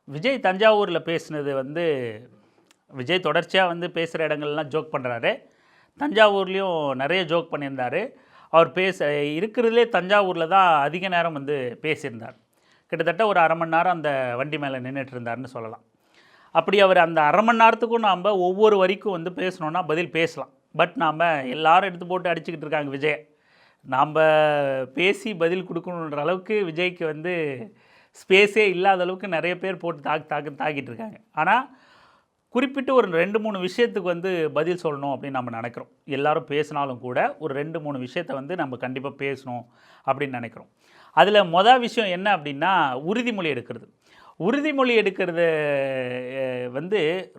விஜய் தஞ்சாவூரில் பேசினது விஜய் தொடர்ச்சியாக பேசுகிற இடங்கள்லாம் ஜோக் பண்ணுறாரு. தஞ்சாவூர்லேயும் நிறைய ஜோக் பண்ணியிருந்தார். அவர் இருக்கிறதுலே தஞ்சாவூரில் தான் அதிக நேரம் பேசியிருந்தார். கிட்டத்தட்ட ஒரு அரை மணி நேரம் அந்த வண்டி மேலே நின்றுட்டு இருந்தார்னு சொல்லலாம். அப்படி அவர் அந்த அரை மணி நேரத்துக்கும் நாம் ஒவ்வொரு வரிக்கும் பேசணுன்னா பதில் பேசலாம். பட் நாம் எல்லாரும் எடுத்து போட்டு அடிச்சுக்கிட்டு இருக்காங்க விஜயை. நாம் பேசி பதில் கொடுக்கணுன்ற அளவுக்கு விஜய்க்கு ஸ்பேஸே இல்லாத அளவுக்கு நிறைய பேர் போட்டு தாக்கிட்டு இருக்காங்க. ஆனால் குறிப்பிட்டு ஒரு 2-3 விஷயத்துக்கு பதில் சொல்லணும் அப்படின்னு நம்ம நினைக்கிறோம். எல்லோரும் பேசினாலும் கூட ஒரு 2-3 விஷயத்தை நம்ம கண்டிப்பாக பேசணும் அப்படின்னு நினைக்கிறோம். அதில் மொதல் விஷயம் என்ன அப்படின்னா, உறுதிமொழி எடுக்கிறது. உறுதிமொழி எடுக்கிறது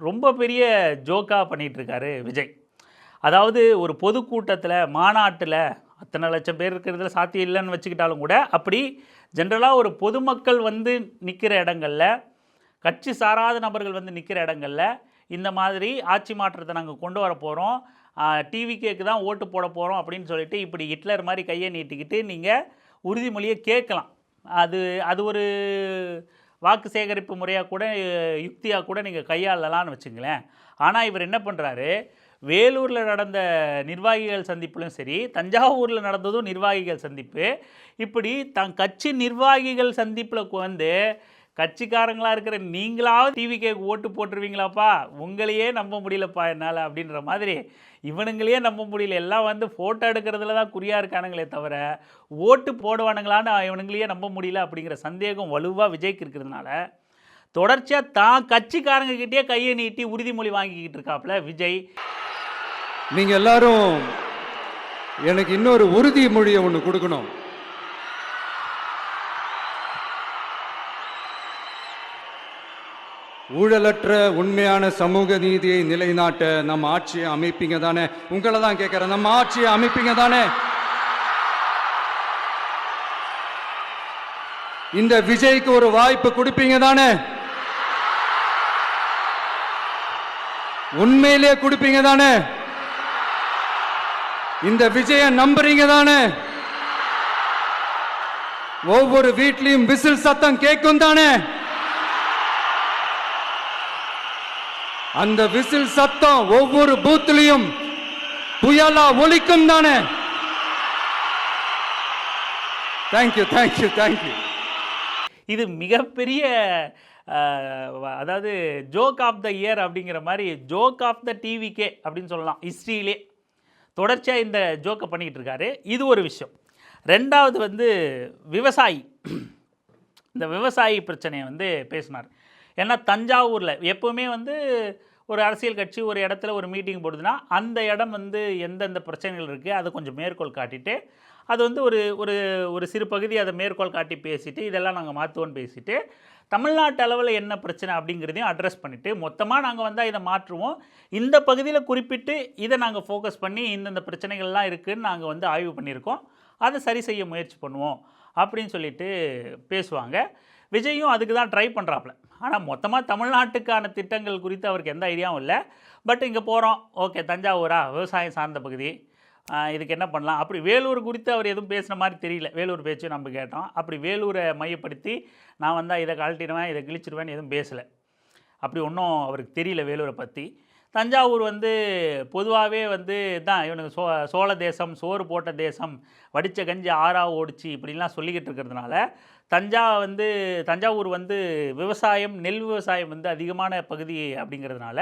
ரொம்ப பெரிய ஜோக்காக பண்ணிகிட்ருக்காரு விஜய். அதாவது ஒரு பொதுக்கூட்டத்தில், மாநாட்டில் அத்தனை லட்சம் பேர் இருக்கிறதுல சாத்தியம் இல்லைன்னு வச்சுக்கிட்டாலும் கூட, அப்படி ஜென்ரலாக ஒரு பொதுமக்கள் நிற்கிற இடங்களில், கட்சி சாராத நபர்கள் நிற்கிற இடங்களில் இந்த மாதிரி ஆட்சி மாற்றத்தை நாங்கள் கொண்டு வர போகிறோம், டிவிகேக்கு தான் ஓட்டு போட போகிறோம் அப்படின்னு சொல்லிட்டு இப்படி ஹிட்லர் மாதிரி கையை நீட்டிக்கிட்டு நீங்கள் உறுதிமொழியை கேட்கலாம். அது ஒரு வாக்கு சேகரிப்பு முறையாக கூட, யுக்தியாக கூட நீங்கள் கையாளலான்னு வச்சுங்களேன். ஆனால் இவர் என்ன பண்ணுறாரு, வேலூரில் நடந்த நிர்வாகிகள் சந்திப்புலையும் சரி, தஞ்சாவூரில் நடந்ததும் நிர்வாகிகள் சந்திப்பு, இப்படி கட்சி நிர்வாகிகள் சந்திப்பில் கட்சிக்காரங்களாக இருக்கிற நீங்களாவது டிவிகேக்கு ஓட்டு போட்டுருவீங்களாப்பா, உங்களையே நம்ப முடியலப்பா என்னால் அப்படின்ற மாதிரி இவனுங்களையே நம்ப முடியல. எல்லாம் ஃபோட்டோ எடுக்கிறதுல தான் குறியாக இருக்கானுங்களே தவிர ஓட்டு போடுவானுங்களான்னு இவனுங்களையே நம்ப முடியல அப்படிங்கிற சந்தேகம் வலுவாக விஜய்க்கு இருக்கிறதுனால தொடர்ச்சியாக தான் கட்சிக்காரங்கக்கிட்டே கையை நீட்டி உறுதிமொழி வாங்கிக்கிட்டு இருக்காப்புல விஜய். நீங்கள் எல்லாரும் எனக்கு இன்னொரு உறுதிமொழியை ஒன்று கொடுக்கணும். ஊழலற்ற உண்மையான சமூக நீதியை நிலைநாட்ட நம்ம ஆட்சியை அமைப்பீங்க தானே? உங்களை தான் கேட்கிறேன், நம்ம ஆட்சியை அமைப்பீங்க தானே? இந்த விஜய்க்கு ஒரு வாய்ப்பு கொடுப்பீங்க தானே? உண்மையிலே கொடுப்பீங்க தானே? இந்த விஜய நம்புறீங்க தானே? ஒவ்வொரு வீட்லயும் விசில் சத்தம் கேட்கும் தானே? அந்த விசில் சத்தம் ஒவ்வொரு பூத்திலையும் புயலா ஒலிக்கும் தானே? Thank you thank you thank you. இது மிகப்பெரிய அதாவது ஜோக் ஆஃப் த இயர் அப்படிங்கிற மாதிரி, ஜோக் ஆஃப் த டிவிகே அப்படின்னு சொல்லலாம். ஹிஸ்ட்ரியிலே தொடர்ச்சியாக இந்த ஜோக்கை பண்ணிக்கிட்டு இருக்காரு. இது ஒரு விஷயம். ரெண்டாவது விவசாயி, இந்த விவசாயி பிரச்சனையை பேசினார். ஏன்னா தஞ்சாவூரில் எப்போவுமே ஒரு அரசியல் கட்சி ஒரு இடத்துல ஒரு மீட்டிங் போடுதுன்னா அந்த இடம் எந்தெந்த பிரச்சனைகள் இருக்குது அதை கொஞ்சம் மேற்கோள் காட்டிட்டு, அது ஒரு ஒரு ஒரு சிறு பகுதி அதை மேற்கோள் காட்டி பேசிவிட்டு இதெல்லாம் நாங்கள் மாற்றுவோன்னு பேசிவிட்டு, தமிழ்நாட்டு அளவில் என்ன பிரச்சனை அப்படிங்கிறதையும் அட்ரஸ் பண்ணிவிட்டு, மொத்தமாக நாங்கள் வந்தால் இதை மாற்றுவோம், இந்த பகுதியில் குறிப்பிட்டு இதை நாங்கள் ஃபோக்கஸ் பண்ணி இந்தந்த பிரச்சனைகள்லாம் இருக்குதுன்னு நாங்கள் ஆய்வு பண்ணியிருக்கோம், அதை சரி செய்ய முயற்சி பண்ணுவோம் அப்படின்னு சொல்லிட்டு பேசுவாங்க. விஜயும் அதுக்கு தான் ட்ரை பண்ணுறாப்புல. ஆனால் மொத்தமாக தமிழ்நாட்டுக்கான திட்டங்கள் குறித்து அவருக்கு எந்த ஐடியாவும் இல்லை. பட் இங்கே போகிறோம், ஓகே தஞ்சாவூரா விவசாயம் சார்ந்த பகுதி, இதுக்கு என்ன பண்ணலாம், அப்படி வேலூர் குறித்து அவர் எதுவும் பேசுன மாதிரி தெரியல. வேலூர் பேச்சு நம்ம கேட்டோம், அப்படி வேலூரை மையப்படுத்தி நான் வந்தால் இதை கழட்டிடுவேன் இதை கிழிச்சிடுவேன்னு எதுவும் பேசலை. அப்படி ஒன்றும் அவருக்கு தெரியல வேலூரை பற்றி. தஞ்சாவூர் பொதுவாகவே தான் இவனுக்கு சோழ தேசம், சோறு போட்ட தேசம், வடித்த கஞ்சி ஆறா ஓடிச்சு இப்படின்லாம் சொல்லிக்கிட்டு இருக்கிறதுனால தஞ்சாவூர் விவசாயம், நெல் விவசாயம் அதிகமான பகுதி அப்படிங்கிறதுனால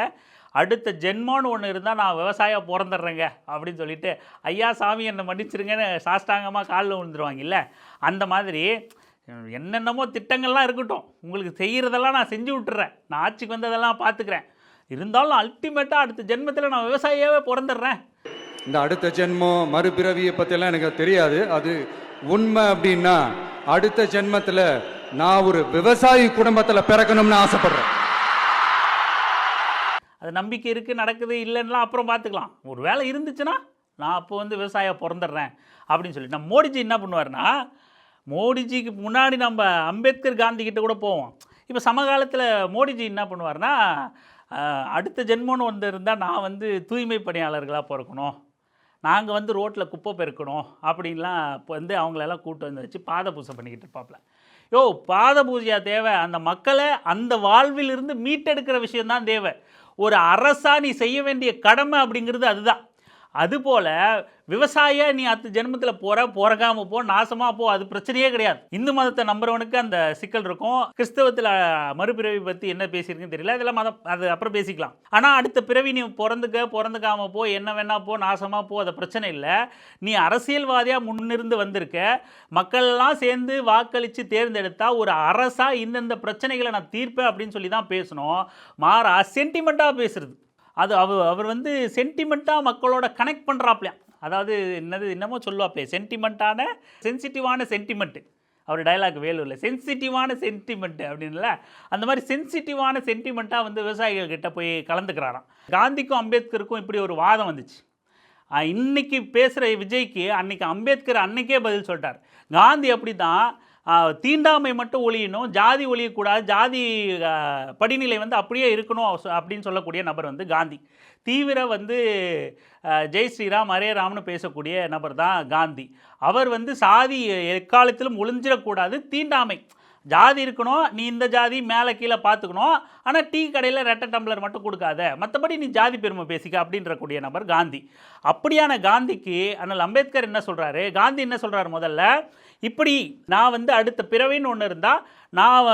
அடுத்த ஜென்மோன்னு ஒன்று இருந்தால் நான் விவசாயம் பிறந்துடுறேங்க அப்படின்னு சொல்லிட்டு ஐயா சாமி என்னை மன்னிச்சிருங்கன்னு சாஷ்டாங்கமாக காலில் விழுந்துருவாங்கல்ல, அந்த மாதிரி என்னென்னமோ திட்டங்கள்லாம் இருக்கட்டும், உங்களுக்கு செய்கிறதெல்லாம் நான் செஞ்சு விட்டுறேன், நான் ஆட்சிக்கு வந்ததெல்லாம் பார்த்துக்கிறேன், இருந்தாலும் அல்டிமேட்டாக அடுத்த ஜென்மத்தில் நான் விவசாயியாகவே பிறந்துடுறேன். இந்த அடுத்த ஜென்மம் மறுபிறவியை பற்றியெல்லாம் எனக்கு தெரியாது. அது உண்மை அப்படின்னா அடுத்த ஜென்மத்தில் நான் ஒரு விவசாயி குடும்பத்தில் பிறக்கணும்னு ஆசைப்படுறேன். அது நம்பிக்கை இருக்குது, நடக்குது இல்லைன்னா அப்புறம் பார்த்துக்கலாம். ஒரு வேலை இருந்துச்சுன்னா நான் அப்போ விவசாயியாக பிறந்துடுறேன் அப்படின்னு சொல்லி. நம்ம மோடிஜி என்ன பண்ணுவார்னா, மோடிஜிக்கு முன்னாடி நம்ம அம்பேத்கர் காந்தி கிட்ட கூட போவோம். இப்போ சமகாலத்தில் மோடிஜி என்ன பண்ணுவார்னா, அடுத்த ஜென்மோன்னு இருந்தால் நான் தூய்மை பணியாளர்களாக பிறக்கணும், நாங்கள் ரோட்டில் குப்பை பெருக்கணும் அப்படின்லாம் அவங்களெல்லாம் கூட்டு வச்சு பாத பூசை பண்ணிக்கிட்டு இருப்பாப்புல. பாத பூஜையா தேவை? அந்த மக்களை அந்த வாழ்விலிருந்து மீட்டெடுக்கிற விஷயம்தான் தேவை. ஒரு அரசா நீ செய்ய வேண்டிய கடமை அப்படிங்கிறது அதுதான். அதுபோல் விவசாய நீ அடுத்த ஜென்மத்தில் பிறக்காமல் போ, நாசமாக போ, அது பிரச்சனையே கிடையாது. இந்து மதத்தை நம்புறவனுக்கு அந்த சிக்கல் இருக்கும். கிறிஸ்தவத்தில் மறுபிறவி பற்றி என்ன பேசியிருக்குன்னு தெரியல, இதெல்லாம் மதம், அது அப்புறம் பேசிக்கலாம். ஆனால் அடுத்த பிறவி நீ பிறந்துக்காமல் போ, என்ன வேணா போ, நாசமாக போ, அது பிரச்சனை இல்லை. நீ அரசியல்வாதியாக முன்னிருந்து வந்திருக்க, மக்கள்லாம் சேர்ந்து வாக்களித்து தேர்ந்தெடுத்தா ஒரு அரசாக இந்தந்த பிரச்சனைகளை நான் தீர்ப்பேன் அப்படின்னு சொல்லி தான் பேசணும். மாறா சென்டிமெண்ட்டாக பேசுறது. அது அவர் வந்து சென்டிமெண்ட்டாக மக்களோட கனெக்ட் பண்ணுறாப்லையா. அதாவது என்னமோ சொல்லுவாப்லையே, சென்சிட்டிவான சென்டிமெண்ட்டு. அவர் டைலாக் வேலூரில் சென்சிட்டிவான சென்டிமெண்ட்டு அப்படின்ல, அந்த மாதிரி சென்சிட்டிவான சென்டிமெண்ட்டாக வந்து விவசாயிகள் கிட்ட போய் கலந்துக்கிறாராம். காந்திக்கும் அம்பேத்கருக்கும் இப்படி ஒரு வாதம் வந்துச்சு. இன்னைக்கு பேசுகிற விஜய்க்கு அன்னைக்கு அம்பேத்கர் அன்னைக்கே பதில் சொல்லிட்டார். காந்தி அப்படி தான், தீண்டாமை மட்டும் ஒழியணும், ஜாதி ஒழியக்கூடாது, ஜாதி படிநிலை வந்து அப்படியே இருக்கணும் அப்படின்னு சொல்லக்கூடிய நபர் வந்து காந்தி. தீவிர வந்து ஜெய் ஸ்ரீராம் ஹரே ராம்னு பேசக்கூடிய நபர் தான் காந்தி. அவர் வந்து சாதி எக்காலத்திலும் ஒழிஞ்சிடக்கூடாது, தீண்டாமை ஜாதி இருக்கணும், நீ இந்த ஜாதி மேலே கீழே பார்த்துக்கணும், ஆனால் டீ கடையில் ரெட்டை டம்ளர் மட்டும் கொடுக்காத, மற்றபடி நீ ஜாதி பெருமை பேசிக்க அப்படின்றக்கூடிய நபர் காந்தி. அப்படியான காந்திக்கு அண்ணல் அம்பேத்கர் என்ன சொல்கிறாரு, காந்தி என்ன சொல்கிறாரு, முதல்ல இப்படி நான் வந்து அடுத்த பிறவின்னு ஒன்று இருந்தால், நான்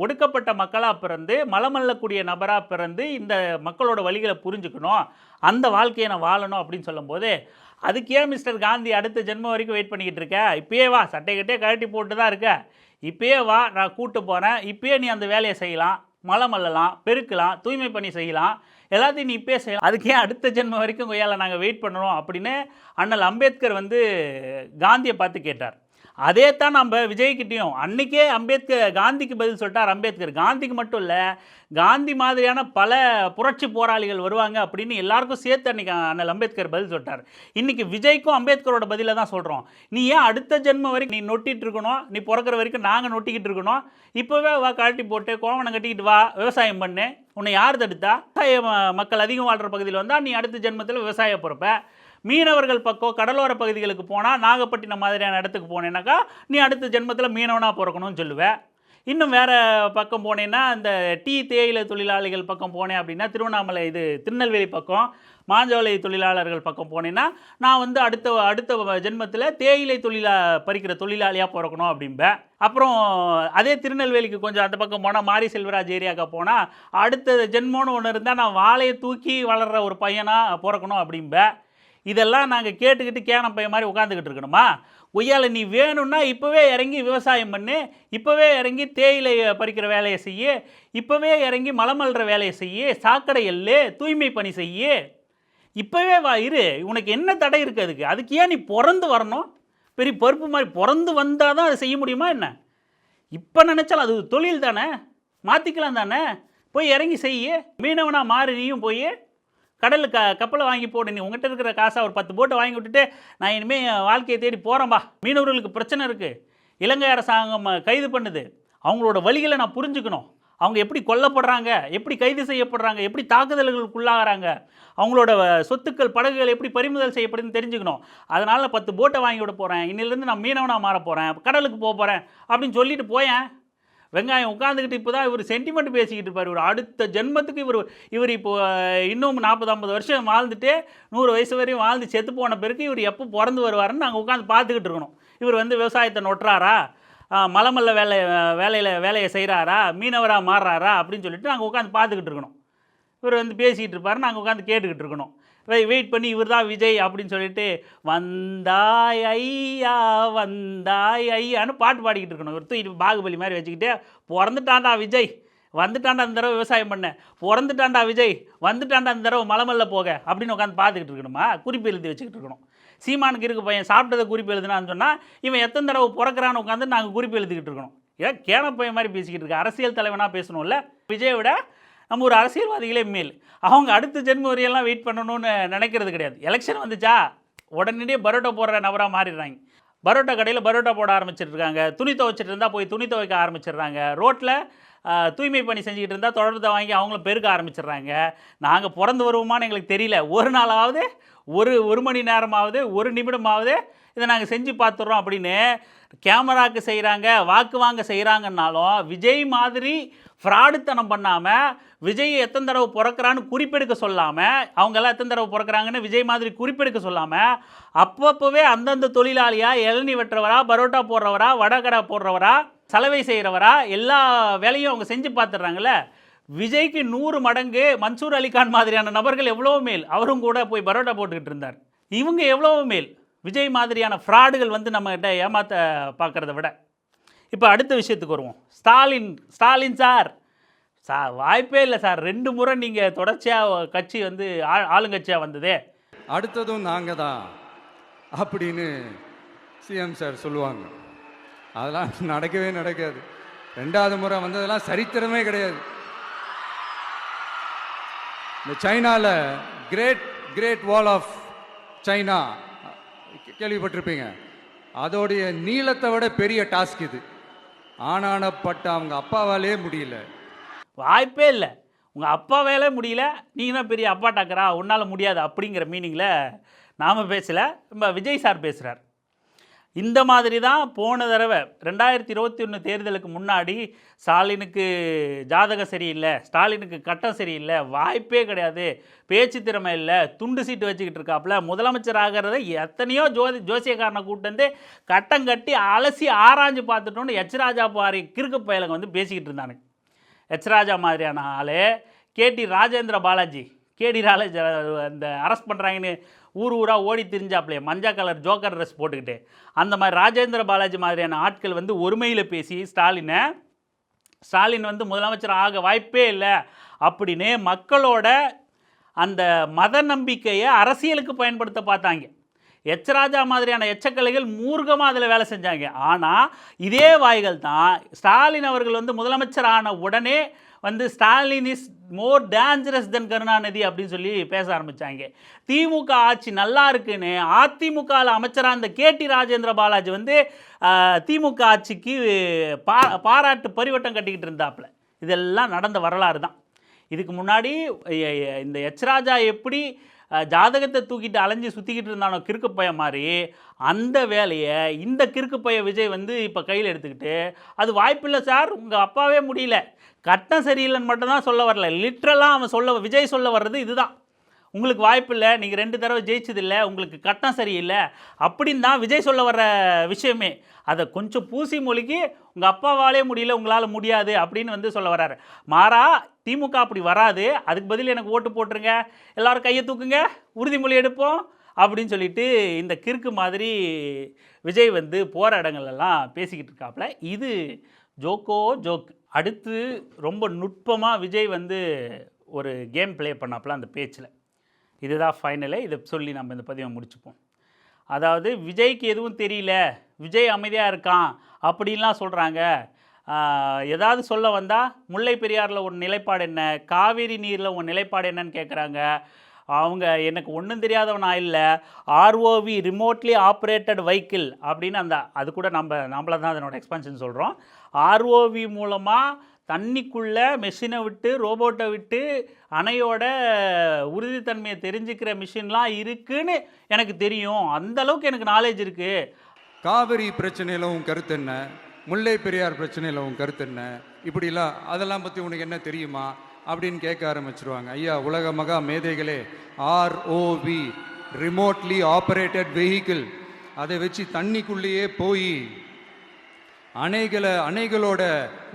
ஒடுக்கப்பட்ட மக்களாக பிறந்து மலமல்லக்கூடிய நபராக பிறந்து இந்த மக்களோட வழிகளை புரிஞ்சுக்கணும், அந்த வாழ்க்கையை நான் வாழணும் அப்படின்னு சொல்லும்போது, அதுக்கு ஏன் மிஸ்டர் காந்தி அடுத்த ஜென்மம் வரைக்கும் வெயிட் பண்ணிக்கிட்டு இருக்க? இப்பயே வா, சட்டை கட்டே கழட்டி போட்டு தான் இருக்க, இப்பயே வா, நான் கூப்பிட்டு போகிறேன், இப்பயே நீ அந்த வேலையை செய்யலாம், மலம் அள்ளலாம், பெருக்கலாம், தூய்மை பண்ணி செய்யலாம், எல்லாத்தையும் நீ இப்பயே செய்யலாம், அதுக்கு ஏன் அடுத்த ஜென்மம் வரைக்கும் கொய்யால நாங்கள் வெயிட் பண்ணணும் அப்படின்னு அண்ணல் அம்பேத்கர் வந்து காந்தியை பார்த்து கேட்டார். அதே தான் நம்ம விஜய்கிட்டையும் அன்றைக்கே காந்திக்கு பதில் சொல்லிட்டார் அம்பேத்கர். காந்திக்கு மட்டும் இல்லை, காந்தி மாதிரியான பல புரட்சி போராளிகள் வருவாங்க அப்படின்னு எல்லாருக்கும் சேர்த்து அன்றைக்கி அண்ணல் அம்பேத்கர் பதில் சொல்லிட்டார். இன்றைக்கி விஜய்க்கும் அம்பேத்கரோட பதிலை தான் சொல்கிறோம். நீ ஏன் அடுத்த ஜென்மம் வரைக்கும் நீ நொட்டிகிட்டு இருக்கணும், நீ பிறக்கிற வரைக்கும் நாங்கள் நொட்டிக்கிட்டு இருக்கணும், இப்போவே வா, கழட்டி போட்டு கோவணம் கட்டிக்கிட்டு வா, விவசாயம் பண்ணு, உன்னை யார் தடுத்தா? விவசாய மக்கள் அதிகம் வாழ்கிற பகுதியில் வந்தால் நீ அடுத்த ஜென்மத்தில் விவசாய பிறப்ப. மீனவர்கள் பக்கம் கடலோர பகுதிகளுக்கு போனால், நாகப்பட்டினம் மாதிரியான இடத்துக்கு போனேன்னாக்கா நீ அடுத்த ஜென்மத்தில் மீனவனாக பிறக்கணும்னு சொல்லுவேன். இன்னும் வேறு பக்கம் போனேன்னா, இந்த தேயிலை தொழிலாளிகள் பக்கம் போனேன் அப்படின்னா, திருநெல்வேலி பக்கம் மாஞ்சோலை தொழிலாளர்கள் பக்கம் போனேன்னா, நான் வந்து அடுத்த ஜென்மத்தில் தேயிலை பறிக்கிற தொழிலாளியாக பிறக்கணும் அப்படிம்பேன். அப்புறம் அதே திருநெல்வேலிக்கு கொஞ்சம் அந்த பக்கம் போனால், மாரி செல்வராஜ் ஏரியாவுக்கு போனால், அடுத்த ஜென்மம்னு ஒன்று இருந்தால் நான் வாழையை தூக்கி வளர்கிற ஒரு பையனாக பிறக்கணும் அப்படிம்பேன். இதெல்லாம் நாங்கள் கேட்டுக்கிட்டு கேன பையன் மாதிரி உட்காந்துக்கிட்டு இருக்கணுமா? ஒய்யால் நீ வேணும்னா இப்போவே இறங்கி விவசாயம் பண்ணு, இப்போவே இறங்கி தேயிலை பறிக்கிற வேலையை செய்ய, இப்போவே இறங்கி மலமல்ற வேலையை செய்ய, சாக்கடை எள்ளு, தூய்மை பணி செய்ய, இப்போவே வா, இரு, உனக்கு என்ன தடை இருக்குது? அதுக்கு ஏன் நீ பிறந்து வரணும்? பெரிய பருப்பு மாதிரி பிறந்து வந்தால் தான் அதை செய்ய முடியுமா என்ன? இப்போ நினச்சாலும் அது தொழில் தானே, மாற்றிக்கலாம் தானே, போய் இறங்கி செய்ய. மீனவனாக மாறி நீயும் போய் கடலில் கப்பலை வாங்கி போடு. நீ உங்கள்கிட்ட இருக்கிற காசை ஒரு 10 போட்டை வாங்கி விட்டுட்டு நான் இனிமேல் வாழ்க்கையை தேடி போகிறேன்பா. மீனவர்களுக்கு பிரச்சனை இருக்குது, இலங்கை அரசாங்கம் கைது பண்ணுது, அவங்களோட வழிகளை நான் புரிஞ்சுக்கணும், அவங்க எப்படி கொல்லப்படுறாங்க, எப்படி கைது செய்யப்படுறாங்க, எப்படி தாக்குதல்களுக்குள்ளாகிறாங்க, அவங்களோட சொத்துக்கள் படகுகள் எப்படி பறிமுதல் செய்யப்படுதுன்னு தெரிஞ்சுக்கணும். அதனால் 10 போட்டை வாங்கி விட போகிறேன், இன்னிலேருந்து நான் மீனவனாக மாற போகிறேன், கடலுக்கு போக போகிறேன் அப்படின்னு சொல்லிட்டு போயேன். வெங்காயம் உட்காந்துக்கிட்டு இப்போ தான் இவர் சென்டிமெண்ட் பேசிக்கிட்டு இருப்பார். இவர் அடுத்த ஜென்மத்துக்கு இவர் இப்போ இன்னும் 40-50 வருஷம் வாழ்ந்துட்டு 100 வயசு வரையும் வாழ்ந்து செத்து போன பிறகு இவர் எப்போ பிறந்து வருவாருன்னு நாங்கள் உட்காந்து பார்த்துக்கிட்டு இருக்கணும். இவர் வந்து விவசாயத்தை நொட்டுறாரா, மலமல்ல வேலையை செய்கிறாரா, மீனவராக மாறுறாரா அப்படின்னு சொல்லிட்டு நாங்கள் உட்காந்து பார்த்துக்கிட்டு இருக்கணும். இவர் வந்து பேசிக்கிட்டு இருப்பார், நாங்கள் உட்காந்து கேட்டுக்கிட்டு இருக்கணும். வெயிட் பண்ணி இவர் தான் விஜய் அப்படின்னு சொல்லிட்டு வந்தாய் ஐயா வந்தாய் ஐயான்னு பாட்டு பாடிக்கிட்டு இருக்கணும். இவர் தூக்கிட்டு பாகுபலி மாதிரி வச்சுக்கிட்டு, பிறந்துட்டாண்டா விஜய், வந்துட்டாண்டா அந்த தடவை விவசாயம் பண்ண, பிறந்துட்டாண்டா விஜய், வந்துட்டாண்டா அந்த தடவை மலமல்ல போக அப்படின்னு உட்காந்து பார்த்துக்கிட்டு இருக்கணுமா? குறிப்பு எழுதி வச்சுக்கிட்டு இருக்கணும். சீமானுக்கு இருக்கு பையன் சாப்பிட்டதை குறிப்பு எழுதுனான்னு சொன்னால் இவன் எத்தனை தடவை பிறக்கிறான்னு உட்காந்து நாங்கள் குறிப்பு எழுதிக்கிட்டு இருக்கணும். ஏன் கேன பையன் மாதிரி பேசிக்கிட்டு இருக்கு? அரசியல் தலைவனாக பேசணும்ல. விஜயை விட நம்ம ஒரு அரசியல்வாதிகளே மேல். அவங்க அடுத்த ஜென்ம வரையெல்லாம் வெயிட் பண்ணணும்னு நினைக்கிறது கிடையாது. எலெக்ஷன் வந்துச்சா உடனடியே பரோட்டா போடுற நபராக மாறிடுறாங்க. பரோட்டா கடையில் பரோட்டா போட ஆரம்பிச்சிட்ருக்காங்க, துணி துவைச்சிட்டு இருந்தால் போய் துணி துவைக்க ஆரம்பிச்சிடுறாங்க, ரோட்டில் தூய்மை பணி செஞ்சுக்கிட்டு இருந்தால் தொடர்ந்து வாங்கி அவங்களும் பெருக்க ஆரம்பிச்சிடுறாங்க. நாங்கள் பிறந்து வருவோமான்னு எங்களுக்கு தெரியல, ஒரு நாளாவது ஒரு மணி நேரமாவது ஒரு நிமிடமாவது இதை நாங்கள் செஞ்சு பார்த்துட்றோம் அப்படின்னு கேமராக்கு செய்கிறாங்க, வாக்கு வாங்க செய்கிறாங்கன்னாலும் விஜய் மாதிரி ஃப்ராடுத்தனம் பண்ணாமல், விஜய் எத்தனை தடவை பிறக்கிறான்னு குறிப்பெடுக்க சொல்லாமல், அவங்கெல்லாம் எத்தனை தடவை பிறக்கிறாங்கன்னு விஜய் மாதிரி குறிப்பெடுக்க சொல்லாமல், அப்பப்போவே அந்தந்த தொழிலாளியாக இளநி வெட்டுறவரா, பரோட்டா போடுறவரா, வடகடை போடுறவரா, சலவை செய்கிறவரா, எல்லா வேலையும் அவங்க செஞ்சு பார்த்துடுறாங்கல்ல. விஜய்க்கு 100 மடங்கு மன்சூர் அலிகான் மாதிரியான நபர்கள் எவ்வளோ மேல். அவரும் கூட போய் பரோட்டா போட்டுக்கிட்டு இருந்தார். இவங்க எவ்வளோ மேல். விஜய் மாதிரியான ஃப்ராடுகள் வந்து நம்மகிட்ட ஏமாற்ற பார்க்குறத விட. இப்போ அடுத்த விஷயத்துக்கு வருவோம். ஸ்டாலின் சார் வாய்ப்பே இல்லை சார். 2 முறை நீங்கள் தொடர்ச்சியாக கட்சி வந்து ஆளுங்கட்சியாக வந்ததே. அடுத்ததும் நாங்கள் தான் அப்படின்னு சிஎம் சார் சொல்லுவாங்க. அதெல்லாம் நடக்கவே நடக்காது. 2வது முறை வந்ததெல்லாம் சரித்திரமே கிடையாது. இந்த சைனாவில் கிரேட் வால் ஆஃப் சைனா கேள்விப்பட்டிருப்பீங்க. அதோடைய நீளத்தை விட பெரிய டாஸ்க் இது. ஆனானப்பட்ட அவங்க அப்பாவாலே முடியல. வாய்ப்பே இல்லை. உங்கள் அப்பா வேலை முடியல, நீங்கள் தான் பெரிய அப்பா டாக்கரா, உன்னால் முடியாது அப்படிங்கிற மீனிங்கில் நாம் பேசலை, நம்ம விஜய் சார் பேசுகிறார். இந்த மாதிரி தான் போன தடவை 2021 தேர்தலுக்கு முன்னாடி ஸ்டாலினுக்கு ஜாதகம் சரியில்லை, ஸ்டாலினுக்கு கட்டம் சரியில்லை, வாய்ப்பே கிடையாது, பேச்சு திறமை இல்லை, துண்டு சீட்டு வச்சுக்கிட்டு இருக்காப்புல, முதலமைச்சர் ஆகிறத எத்தனையோ ஜோசியக்காரனை கூப்பிட்டு வந்து கட்டம் கட்டி அலசி ஆராய்ஞ்சு பார்த்துட்டோன்னு எச் ராஜா பாரி கிறுக்கு பயலுங்க வந்து பேசிக்கிட்டு இருந்தானுங்க. எச் ராஜா மாதிரியான ஆள், கேடி ராஜேந்திர பாலாஜி அந்த அரெஸ்ட் பண்ணுறாங்கன்னு ஊராக ஓடி திரிஞ்சாப்லையே மஞ்சள் கலர் ஜோக்கர் ட்ரெஸ் போட்டுக்கிட்டு, அந்த மாதிரி ராஜேந்திர பாலாஜி மாதிரியான ஆட்கள் வந்து ஒருமையில் பேசி ஸ்டாலின் வந்து முதலமைச்சர் ஆக வாய்ப்பே இல்லை அப்படின்னு மக்களோட அந்த மத நம்பிக்கையை அரசியலுக்கு பயன்படுத்த பார்த்தாங்க. எச் ராஜா மாதிரியான எச்சக்கலைகள் மூர்க்கமாக அதில் வேலை செஞ்சாங்க. ஆனால் இதே வாய்கள் தான் ஸ்டாலின் அவர்கள் வந்து முதலமைச்சர் ஆன உடனே வந்து ஸ்டாலின் இஸ் மோர் டேஞ்சரஸ் தென் கருணாநிதி அப்படின்னு சொல்லி பேச ஆரம்பித்தாங்க. திமுக ஆட்சி நல்லா இருக்குன்னு அதிமுகவில் அமைச்சராக இருந்த கேடி ராஜேந்திர பாலாஜி வந்து திமுக ஆட்சிக்கு பாராட்டு பரிவட்டம் கட்டிக்கிட்டு இருந்தாப்புல. இதெல்லாம் நடந்த வரலாறு தான். இதுக்கு முன்னாடி இந்த எச் ராஜா எப்படி ஜாதகத்தை தூக்கிட்டு அலைஞ்சி சுற்றிக்கிட்டு இருந்தானோ கிறுக்கு பைய மாதிரி, அந்த வேலையை இந்த கிறுக்கு பைய விஜய் வந்து இப்போ கையில் எடுத்துக்கிட்டு, அது வாய்ப்பில்லை சார், உங்கள் அப்பாவே முடியல, கட்டம் சரியில்லைன்னு மட்டும்தான் சொல்ல வரல, லிட்ரலாக அவன் விஜய் சொல்ல வர்றது இதுதான். உங்களுக்கு வாய்ப்பில்லை, நீங்கள் 2 தடவை ஜெயிச்சதில்லை, உங்களுக்கு கட்டம் சரியில்லை அப்படின்னு தான் விஜய் சொல்ல வர்ற விஷயமே. அதை கொஞ்சம் பூசி மொழிக்கு உங்கள் அப்பாவாலே முடியல, உங்களால் முடியாது அப்படின்னு வந்து சொல்ல வர்றாரு. மாறா திமுக அப்படி வராது, அதுக்கு பதில் எனக்கு ஓட்டு போட்டுருங்க, எல்லோரும் கையை தூக்குங்க, உறுதிமொழி எடுப்போம் அப்படின்னு சொல்லிட்டு இந்த கிறுக்கு மாதிரி விஜய் வந்து போகிற இடங்கள்லாம் பேசிக்கிட்டு இருக்காப்புல. இது ஜோக். அடுத்து ரொம்ப நுட்பமாக விஜய் வந்து ஒரு கேம் ப்ளே பண்ணாப்புல அந்த பேச்சில். இதுதான் ஃபைனலே. இதை சொல்லி நம்ம இந்த பதிவை முடிச்சுப்போம். அதாவது விஜய்க்கு எதுவும் தெரியல, விஜய் அமைதியாக இருக்கான் அப்படின்லாம் சொல்கிறாங்க. ஏதாவது சொல்ல வந்தால் முல்லை பெரியாரில் ஒரு நிலைப்பாடு என்ன, காவேரி நீரில் ஒரு நிலைப்பாடு என்னன்னு கேட்குறாங்க. அவங்க எனக்கு ஒன்றும் தெரியாதவனா இல்லை, ஆர்ஓவி ரிமோட்லி ஆப்ரேட்டட் வெஹிக்கிள் அப்படின்னு அது கூட நம்மள தான் அதனோட எக்ஸ்பென்ஷன் சொல்கிறோம். ஆர்ஓவி மூலமாக தண்ணிக்குள்ளே மெஷினை விட்டு ரோபோட்டை விட்டு அணையோட உறுதித்தன்மையை தெரிஞ்சுக்கிற மிஷின்லாம் இருக்குன்னு எனக்கு தெரியும், அந்தளவுக்கு எனக்கு நாலேஜ் இருக்குது. காவிரி பிரச்சனையில் உன் கருத்து என்ன, முல்லை பெரியார் பிரச்சனையில் உன் கருத்து என்ன, இப்படிலாம் அதெல்லாம் பற்றி உனக்கு என்ன தெரியுமா அப்படின்னு கேட்க ஆரம்பிச்சிருவாங்க. ஐயா உலக மகா மேதைகளே, ஆர்ஓவி ரிமோட்லி ஆப்ரேட்டட் வெஹிக்கிள், அதை வச்சு தண்ணிக்குள்ளேயே போய் அணைகளோட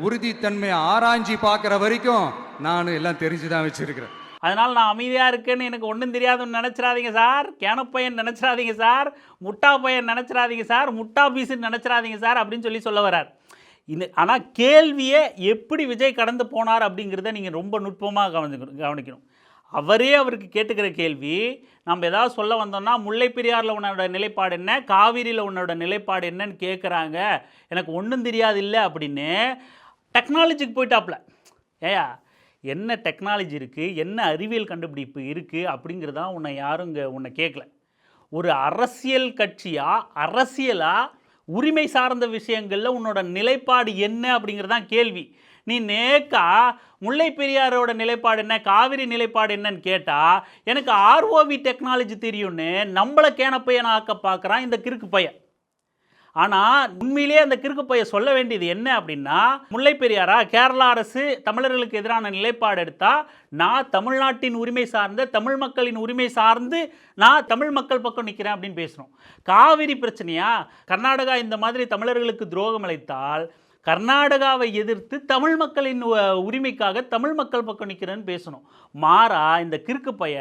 உறுதித்தன்மையை ஆராய்ச்சி பார்க்குற வரைக்கும் நான் எல்லாம் தெரிஞ்சு தான் வச்சுருக்கிறேன். அதனால் நான் அமைதியாக இருக்கேன்னு எனக்கு ஒன்றும் தெரியாதுன்னு நினச்சிடாதீங்க சார், கேனப்பையன் நினச்சிடாதீங்க சார், முட்டா பையன் நினச்சிடாதீங்க சார், முட்டா பீஸுன்னு நினச்சிடாதீங்க சார் அப்படின்னு சொல்ல வர்றார். ஆனால் கேள்வியை எப்படி விஜய் கடந்து போனார் அப்படிங்கிறத நீங்கள் ரொம்ப நுட்பமாக கவனிக்கணும். அவருக்கு கேட்டுக்கிற கேள்வி, நம்ம ஏதாவது சொல்ல வந்தோம்னா முல்லை பெரியாரில் உன்னோட நிலைப்பாடு என்ன, காவிரியில் உன்னோட நிலைப்பாடு என்னன்னு கேட்குறாங்க, எனக்கு ஒன்றும் தெரியாது இல்லை அப்படின்னு டெக்னாலஜிக்கு போயிட்டாப்புல. ஏயா என்ன டெக்னாலஜி இருக்குது, என்ன அறிவியல் கண்டுபிடிப்பு இருக்குது அப்படிங்கிறதான் யாரும் உன்னை கேட்கல. ஒரு அரசியல் அரசியலாக உரிமை சார்ந்த விஷயங்களில் உன்னோட நிலைப்பாடு என்ன அப்படிங்கிறதான் கேள்வி. நீ நேக்கா முல்லை பெரியாரோட நிலைப்பாடு என்ன, காவிரி நிலைப்பாடு என்னன்னு கேட்டால் எனக்கு ஆர்ஓவி டெக்னாலஜி தெரியும்னு நம்மளை கேனப்பையன் ஆக்க பார்க்குறான் இந்த கிறுக்கு பையன். ஆனால் உண்மையிலேயே அந்த கிறுக்கு பைய சொல்ல வேண்டியது என்ன அப்படின்னா, முல்லை பெரியாரா கேரளா அரசு தமிழர்களுக்கு எதிரான நிலைப்பாடு எடுத்தா நான் தமிழ்நாட்டின் உரிமை சார்ந்த தமிழ் மக்களின் உரிமை சார்ந்து நான் தமிழ் மக்கள் பக்கம் நிற்கிறேன் அப்படின்னு பேசணும். காவிரி பிரச்சனையா, கர்நாடகா இந்த மாதிரி தமிழர்களுக்கு துரோகம் அளித்தால் கர்நாடகாவை எதிர்த்து தமிழ் மக்களின் உரிமைக்காக தமிழ் மக்கள் பக்கம் நிற்கிறேன்னு பேசணும். மாறா இந்த கிறுக்கு பைய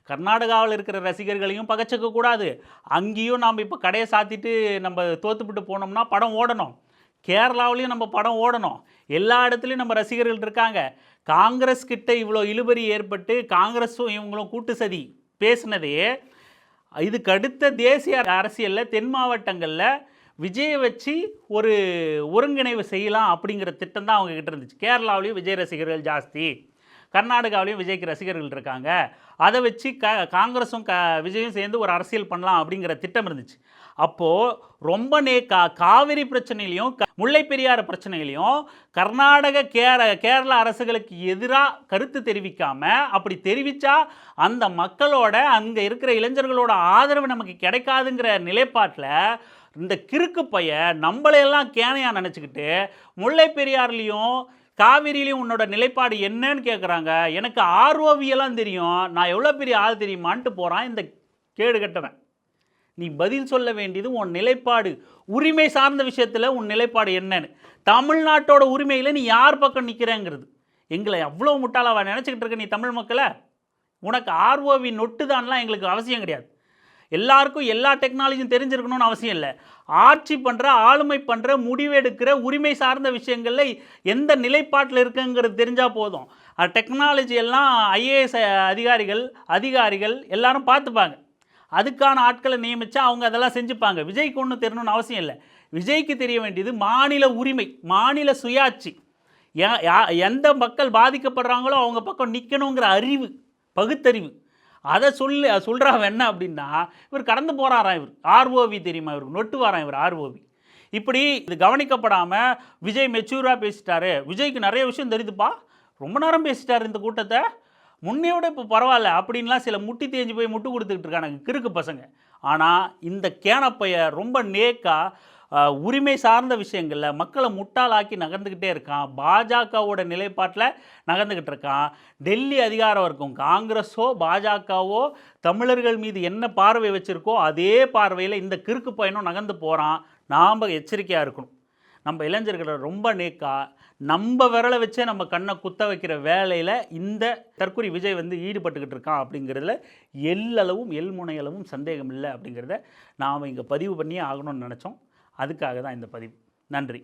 கர்நாடகாவில் இருக்கிற ரசிகர்களையும் பகச்சிக்க கூடாது, அங்கேயும் நாம் இப்போ கடையை சாத்திட்டு நம்ம தோத்துப்பிட்டு போனோம்னா படம் ஓடணும், கேரளாவிலையும் நம்ம படம் ஓடணும், எல்லா இடத்துலையும் நம்ம ரசிகர்கள் இருக்காங்க. காங்கிரஸ் கிட்ட இவ்வளோ இழுபறி ஏற்பட்டு காங்கிரஸும் இவங்களும் கூட்டு சதி பேசினதே, இதுக்கு அடுத்த தேசிய அரசியலில் தென் மாவட்டங்களில் விஜயை வச்சு ஒரு ஒருங்கிணைவு செய்யலாம் அப்படிங்கிற திட்டம் தான் அவங்க கிட்ட இருந்துச்சு. கேரளாவிலையும் விஜய் ரசிகர்கள் ஜாஸ்தி, கர்நாடகாவிலையும் விஜய்க்கு ரசிகர்கள் இருக்காங்க, அதை வச்சு காங்கிரஸும் விஜயும் சேர்ந்து ஒரு அரசியல் பண்ணலாம் அப்படிங்கிற திட்டம் இருந்துச்சு. அப்போது ரொம்ப காவிரி பிரச்சனையிலையும் முல்லை பெரியாறு பிரச்சனையிலையும் கர்நாடக கேரளா அரசுகளுக்கு எதிராக கருத்து தெரிவிக்காமல், அப்படி தெரிவித்தா அந்த மக்களோட அங்கே இருக்கிற இளைஞர்களோட ஆதரவு நமக்கு கிடைக்காதுங்கிற நிலைப்பாட்டில் இந்த கிறுக்கு பைய நம்மளையெல்லாம் கேனையாக நினச்சிக்கிட்டு முல்லை பெரியார்லேயும் காவிரியிலையும் உன்னோட நிலைப்பாடு என்னன்னு கேட்குறாங்க. எனக்கு ஆர்ஓவியெல்லாம் தெரியும், நான் எவ்வளோ பெரிய ஆள் தெரியுமான்ட்டு போகிறான் இந்த கேடு கட்டவன். நீ பதில் சொல்ல வேண்டியது உன் நிலைப்பாடு, உரிமை சார்ந்த விஷயத்தில் உன் நிலைப்பாடு என்னன்னு, தமிழ்நாட்டோட உரிமையில் நீ யார் பக்கம் நிற்கிறேங்கிறது. எங்களை அவ்வளோ முட்டாளாவா நினச்சிக்கிட்டு இருக்க நீ தமிழ் மக்களை? உனக்கு ஆர்ஓவி நொட்டு தான்லாம் எங்களுக்கு அவசியம் கிடையாது. எல்லாருக்கும் எல்லா டெக்னாலஜியும் தெரிஞ்சிருக்கணும்னு அவசியம் இல்லை. ஆட்சி பண்ணுற, ஆளுமை பண்ணுற, முடிவெடுக்கிற, உரிமை சார்ந்த விஷயங்களில் எந்த நிலைப்பாட்டில் இருக்குங்கிறது தெரிஞ்சால் போதும். டெக்னாலஜி எல்லாம் ஐஏஎஸ் அதிகாரிகள் எல்லாரும் பார்த்துப்பாங்க. அதுக்கான ஆட்களை நியமித்தா அவங்க அதெல்லாம் செஞ்சுப்பாங்க. விஜய்க்கு ஒன்றும் தெரியணும்னு அவசியம் இல்லை. விஜய்க்கு தெரிய வேண்டியது மாநில உரிமை, மாநில சுயாட்சி, எந்த மக்கள் பாதிக்கப்படுறாங்களோ அவங்க பக்கம் நிற்கணுங்கிற அறிவு, பகுத்தறிவு. அதை சொல்கிறான் என்ன அப்படின்னா, இவர் கடந்து போகிறாராம், இவர் ஆர்ஓவி தெரியுமா, இவருக்கு நொட்டு வாரான் இவர் ஆர்ஓவி. இப்படி இது கவனிக்கப்படாமல் விஜய் மெச்சூராக பேசிட்டாரு, விஜய்க்கு நிறைய விஷயம் தெரியுதுப்பா, ரொம்ப நேரம் பேசிட்டார் இந்த கூட்டத்தை, முன்னையோட இப்போ பரவாயில்ல அப்படின்லாம் சில முட்டி தேஞ்சு போய் முட்டு கொடுத்துக்கிட்டு இருக்கானுங்க கிறுக்கு பசங்க. ஆனால் இந்த கேனப்பைய ரொம்ப நேக்காக உரிமை சார்ந்த விஷயங்களில் மக்களை முட்டாளாக்கி நகர்ந்துக்கிட்டே இருக்கான். பாஜகவோட நிலைப்பாட்டில் நகர்ந்துக்கிட்டு இருக்கான். டெல்லி அதிகாரம் இருக்கும் காங்கிரஸோ பாஜகவோ தமிழர்கள் மீது என்ன பார்வை வச்சுருக்கோ அதே பார்வையில் இந்த கிறுக்கு பையனும் நகர்ந்து போகிறான். நாம் எச்சரிக்கையாக இருக்கணும். நம்ம இளைஞர்களை ரொம்ப நேக்காக நம்ம விரலை வச்சே நம்ம கண்ணை குத்த வைக்கிற வேலையில் இந்த தற்கொலை விஜய் ஈடுபட்டுக்கிட்டு இருக்கான் அப்படிங்கிறதுல எல்முனையளவும் சந்தேகம் இல்லை அப்படிங்கிறத நாம் இங்கே பதிவு பண்ணியே ஆகணும்னு நினச்சோம். அதுக்காக தான் இந்த பதிவு. நன்றி.